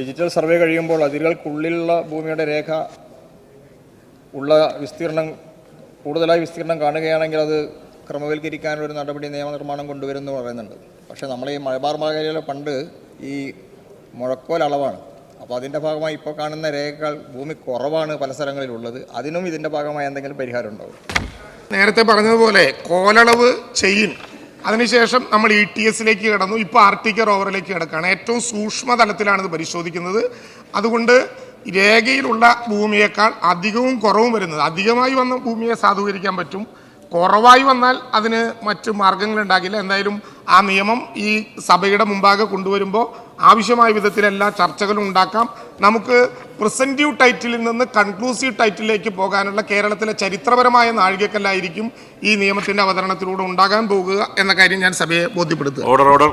Digital survey കഴിയുമ്പോൾ അതിരുകൾക്കുള്ളിലുള്ള ഭൂമിയുടെ രേഖ ഉള്ള വിസ്തീർണം കൂടുതലായി വിസ്തീർണം കാണുകയാണെങ്കിൽ അത് ക്രമവൽക്കരിക്കാനൊരു നടപടി നിയമനിർമ്മാണം കൊണ്ടുവരുമെന്ന് പറയുന്നുണ്ട്. പക്ഷേ നമ്മൾ ഈ മലബാർ മേഖലയിലെ പണ്ട് ഈ മുഴക്കോൽ അളവാണ്. അപ്പോൾ അതിൻ്റെ ഭാഗമായി ഇപ്പോൾ കാണുന്ന രേഖകൾ ഭൂമി കുറവാണ് പല സ്ഥലങ്ങളിലുള്ളത്. അതിനും ഇതിൻ്റെ ഭാഗമായി എന്തെങ്കിലും പരിഹാരം ഉണ്ടാവും? നേരത്തെ പറഞ്ഞതുപോലെ കോലളവ് ചെയ്യും, അതിനുശേഷം നമ്മൾ ETS കിടന്നു, ഇപ്പോൾ ആർട്ടിക്കർ ഓവറിലേക്ക് കിടക്കുകയാണ്. ഏറ്റവും സൂക്ഷ്മതലത്തിലാണ് ഇത് പരിശോധിക്കുന്നത്. അതുകൊണ്ട് രേഖയിലുള്ള ഭൂമിയേക്കാൾ അധികവും കുറവും വരുന്നത്, അധികമായി വന്ന ഭൂമിയെ സാധൂകരിക്കാൻ പറ്റും, കുറവായി വന്നാൽ അതിന് മറ്റ് മാർഗങ്ങളുണ്ടാകില്ല. എന്തായാലും ആ നിയമം ഈ സഭയുടെ മുമ്പാകെ കൊണ്ടുവരുമ്പോൾ ആവശ്യമായ വിധത്തിൽ എല്ലാ ചർച്ചകളും ഉണ്ടാക്കാം. നമുക്ക് പ്രിസൻറ്റീവ് ടൈറ്റിലിൽ നിന്ന് കൺക്ലൂസീവ് ടൈറ്റിലേക്ക് പോകാനുള്ള കേരളത്തിലെ ചരിത്രപരമായ നാഴികക്കല്ലായിരിക്കും ഈ നിയമത്തിൻ്റെ അവതരണത്തിലൂടെ ഉണ്ടാകാൻ പോകുക എന്ന കാര്യം ഞാൻ സഭയെ ബോധ്യപ്പെടുത്തുക.